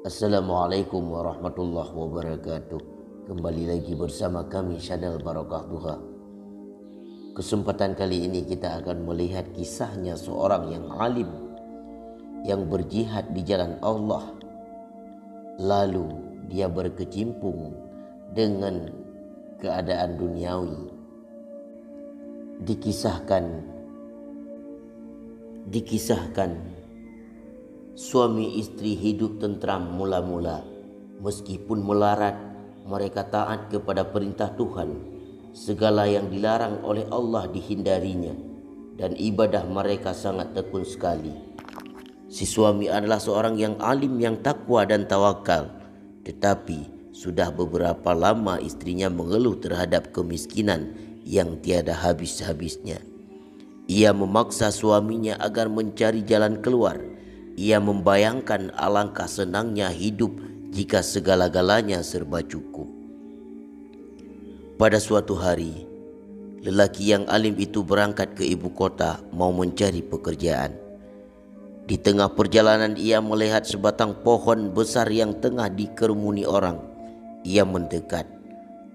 Assalamualaikum warahmatullahi wabarakatuh. Kembali lagi bersama kami Channel Barokah Duha. Kesempatan kali ini kita akan melihat kisahnya seorang yang alim yang berjihad di jalan Allah. Lalu dia berkecimpung dengan keadaan duniawi. Dikisahkan suami istri hidup tentram mula-mula. Meskipun melarat, mereka taat kepada perintah Tuhan. Segala yang dilarang oleh Allah dihindarinya, dan ibadah mereka sangat tekun sekali. Si suami adalah seorang yang alim, yang takwa dan tawakal. Tetapi sudah beberapa lama istrinya mengeluh terhadap kemiskinan yang tiada habis-habisnya. Ia memaksa suaminya agar mencari jalan keluar. Ia membayangkan alangkah senangnya hidup jika segala-galanya serba cukup. Pada suatu hari, lelaki yang alim itu berangkat ke ibu kota mau mencari pekerjaan. Di tengah perjalanan ia melihat sebatang pohon besar yang tengah dikerumuni orang. Ia mendekat.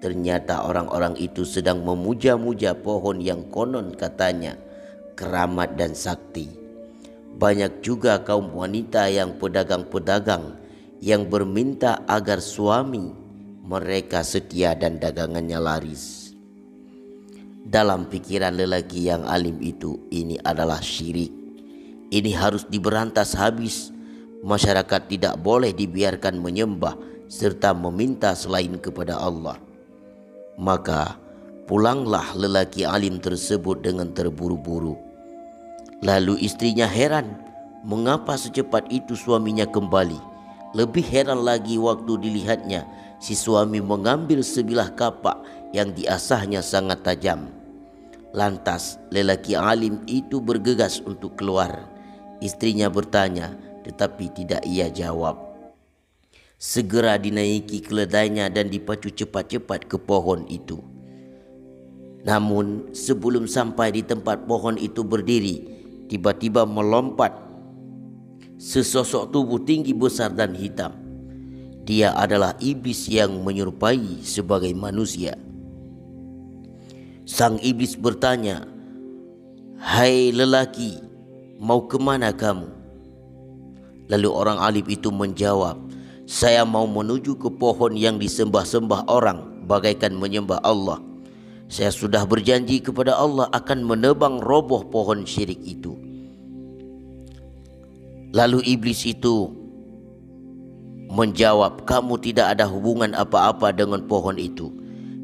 Ternyata orang-orang itu sedang memuja-muja pohon yang konon katanya keramat dan sakti. Banyak juga kaum wanita yang pedagang-pedagang yang berminta agar suami mereka setia dan dagangannya laris. Dalam pikiran lelaki yang alim itu, ini adalah syirik. Ini harus diberantas habis. Masyarakat tidak boleh dibiarkan menyembah serta meminta selain kepada Allah. Maka pulanglah lelaki alim tersebut dengan terburu-buru. Lalu istrinya heran, mengapa secepat itu suaminya kembali. Lebih heran lagi waktu dilihatnya si suami mengambil sebilah kapak yang diasahnya sangat tajam. Lantas lelaki alim itu bergegas untuk keluar. Istrinya bertanya, tetapi tidak ia jawab. Segera dinaiki keledainya dan dipacu cepat-cepat ke pohon itu. Namun sebelum sampai di tempat pohon itu berdiri, tiba-tiba melompat sesosok tubuh tinggi, besar dan hitam. Dia adalah iblis yang menyerupai sebagai manusia. Sang iblis bertanya, "Hai lelaki, mau kemana kamu?" Lalu orang alim itu menjawab, "Saya mau menuju ke pohon yang disembah-sembah orang bagaikan menyembah Allah. Saya sudah berjanji kepada Allah akan menebang roboh pohon syirik itu." Lalu iblis itu menjawab, "Kamu tidak ada hubungan apa-apa dengan pohon itu.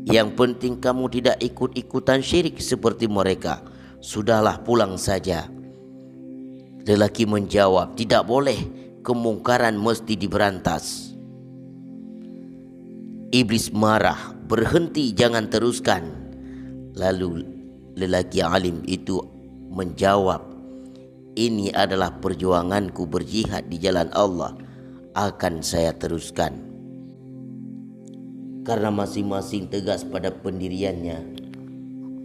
Yang penting kamu tidak ikut-ikutan syirik seperti mereka. Sudahlah, pulang saja." Lelaki menjawab, "Tidak boleh, kemungkaran mesti diberantas." Iblis marah, "Berhenti, jangan teruskan." Lalu lelaki alim itu menjawab, "Ini adalah perjuanganku berjihad di jalan Allah, akan saya teruskan." Karena masing-masing tegas pada pendiriannya,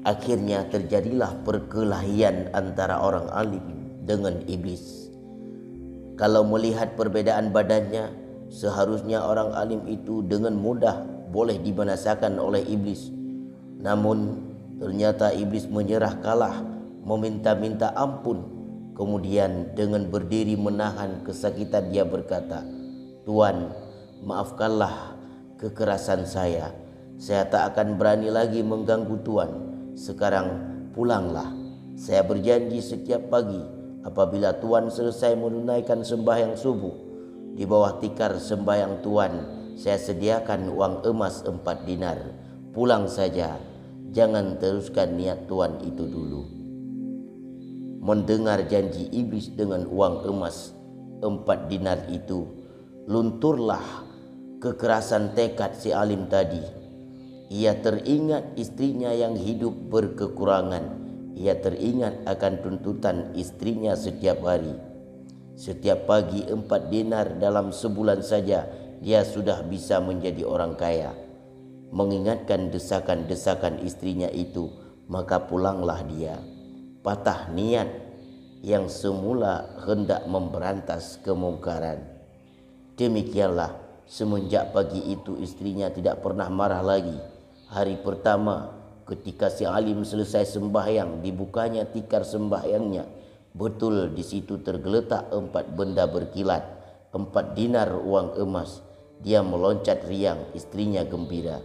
akhirnya terjadilah perkelahian antara orang alim dengan iblis. Kalau melihat perbedaan badannya, seharusnya orang alim itu dengan mudah boleh dibinasakan oleh iblis. Namun ternyata iblis menyerah kalah, meminta-minta ampun. Kemudian dengan berdiri menahan kesakitan dia berkata, "Tuan, maafkanlah kekerasan saya. Saya tak akan berani lagi mengganggu Tuan. Sekarang pulanglah. Saya berjanji setiap pagi apabila Tuan selesai menunaikan sembahyang subuh, di bawah tikar sembahyang Tuan, saya sediakan uang emas 4 dinar. Pulang saja. Jangan teruskan niat Tuan itu dulu." Mendengar janji iblis dengan uang emas 4 dinar itu, lunturlah kekerasan tekad si alim tadi. Ia teringat istrinya yang hidup berkekurangan. Ia teringat akan tuntutan istrinya setiap hari. Setiap pagi 4 dinar dalam sebulan saja dia sudah bisa menjadi orang kaya. Mengingatkan desakan-desakan istrinya itu, maka pulanglah dia. Patah niat yang semula hendak memberantas kemungkaran. Demikianlah, semenjak pagi itu istrinya tidak pernah marah lagi. Hari pertama ketika si alim selesai sembahyang, dibukanya tikar sembahyangnya. Betul di situ tergeletak 4 benda berkilat, 4 dinar uang emas. Dia meloncat riang, istrinya gembira.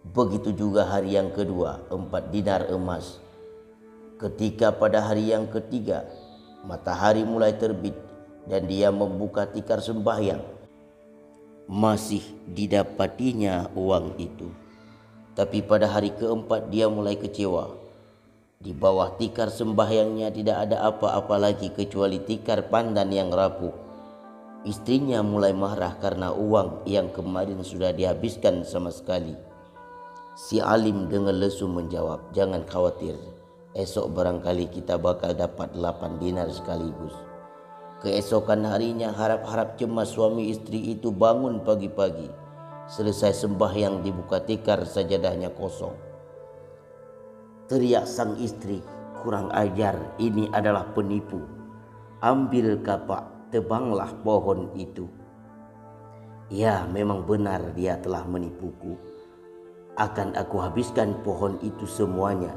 Begitu juga hari yang kedua, 4 dinar emas. Ketika pada hari yang ketiga matahari mulai terbit dan dia membuka tikar sembahyang, masih didapatinya uang itu. Tapi pada hari keempat dia mulai kecewa. Di bawah tikar sembahyangnya tidak ada apa-apa lagi kecuali tikar pandan yang rapuh. Istrinya mulai marah karena uang yang kemarin sudah dihabiskan sama sekali. Si alim dengan lesu menjawab, "Jangan khawatir, esok barangkali kita bakal dapat 8 dinar sekaligus." Keesokan harinya harap-harap cemas suami istri itu bangun pagi-pagi. Selesai sembahyang dibuka tikar sajadahnya kosong. Teriak sang istri, "Kurang ajar, ini adalah penipu. Ambil kapak, tebanglah pohon itu." Ya, memang benar dia telah menipuku. Akan aku habiskan pohon itu semuanya,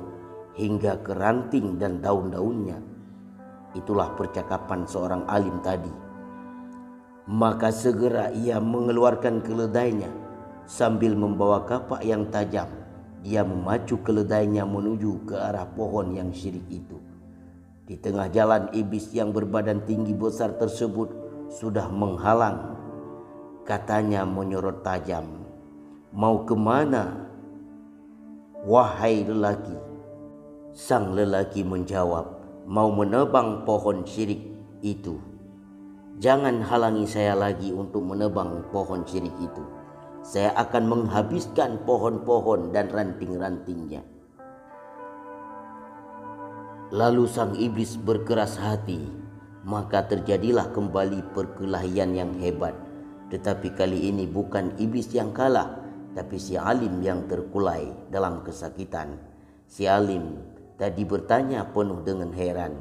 hingga ke ranting dan daun-daunnya. Itulah percakapan seorang alim tadi. Maka segera ia mengeluarkan keledainya. Sambil membawa kapak yang tajam, dia memacu keledainya menuju ke arah pohon yang syirik itu. Di tengah jalan, iblis yang berbadan tinggi besar tersebut sudah menghalang. Katanya menyorot tajam, "Mau kemana, wahai lelaki?" Sang lelaki menjawab, "Mau menebang pohon syirik itu. Jangan halangi saya lagi untuk menebang pohon syirik itu. Saya akan menghabiskan pohon-pohon dan ranting-rantingnya." Lalu sang iblis berkeras hati, maka terjadilah kembali perkelahian yang hebat. Tetapi kali ini bukan iblis yang kalah, tapi si alim yang terkulai dalam kesakitan. Si alim tadi bertanya penuh dengan heran,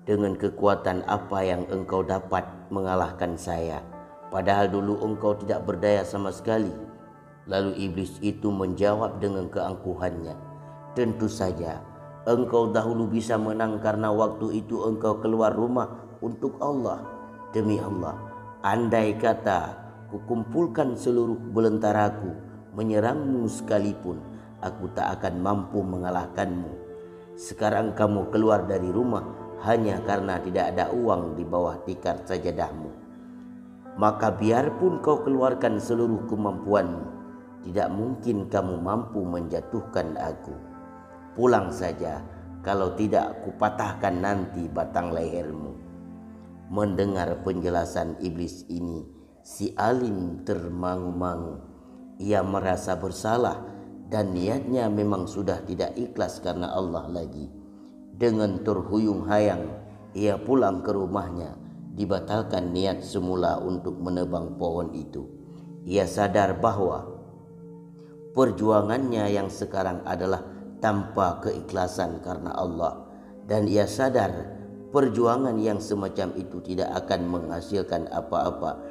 "Dengan kekuatan apa yang engkau dapat mengalahkan saya? Padahal dulu engkau tidak berdaya sama sekali." Lalu iblis itu menjawab dengan keangkuhannya, "Tentu saja engkau dahulu bisa menang karena waktu itu engkau keluar rumah untuk Allah. Demi Allah, andai kata kukumpulkan seluruh belentaraku menyerangmu sekalipun, aku tak akan mampu mengalahkanmu. Sekarang kamu keluar dari rumah hanya karena tidak ada uang di bawah tikar sajadahmu. Maka biarpun kau keluarkan seluruh kemampuanmu, tidak mungkin kamu mampu menjatuhkan aku. Pulang saja, kalau tidak kupatahkan nanti batang lehermu." Mendengar penjelasan iblis ini, si alim termangu-mangu. Ia merasa bersalah dan niatnya memang sudah tidak ikhlas karena Allah lagi. Dengan terhuyung-hayang ia pulang ke rumahnya. Dibatalkan niat semula untuk menebang pohon itu. Ia sadar bahwa perjuangannya yang sekarang adalah tanpa keikhlasan karena Allah, dan ia sadar perjuangan yang semacam itu tidak akan menghasilkan apa-apa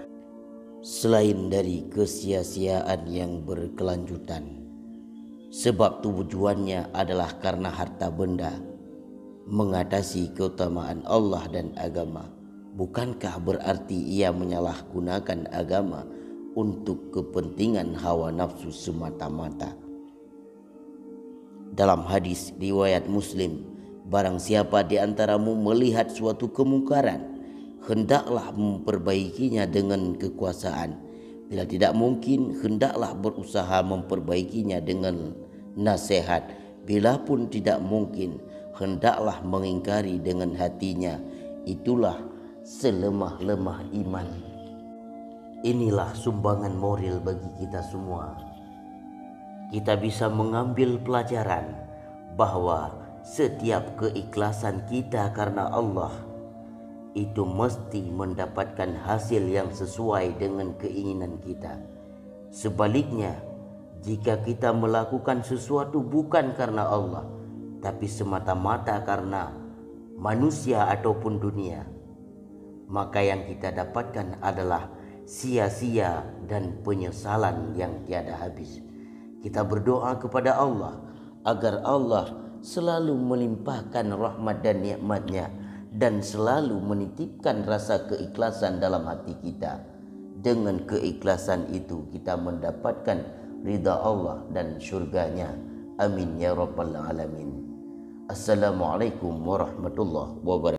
selain dari kesia-siaan yang berkelanjutan. Sebab tujuannya adalah karena harta benda, mengatasi keutamaan Allah dan agama. Bukankah berarti ia menyalahgunakan agama untuk kepentingan hawa nafsu semata-mata? Dalam hadis riwayat Muslim, barang siapa di antaramu melihat suatu kemungkaran, hendaklah memperbaikinya dengan kekuasaan. Bila tidak mungkin, hendaklah berusaha memperbaikinya dengan nasihat. Bila pun tidak mungkin, hendaklah mengingkari dengan hatinya. Itulah selemah-lemah iman. Inilah sumbangan moral bagi kita semua. Kita bisa mengambil pelajaran bahwa setiap keikhlasan kita karena Allah itu mesti mendapatkan hasil yang sesuai dengan keinginan kita. Sebaliknya, jika kita melakukan sesuatu bukan karena Allah, tapi semata-mata karena manusia ataupun dunia, maka yang kita dapatkan adalah sia-sia dan penyesalan yang tiada habis. Kita berdoa kepada Allah agar Allah selalu melimpahkan rahmat dan nikmat-Nya dan selalu menitipkan rasa keikhlasan dalam hati kita. Dengan keikhlasan itu kita mendapatkan ridha Allah dan syurga-Nya. Amin ya rabbal alamin. Assalamualaikum warahmatullahi wabarakatuh.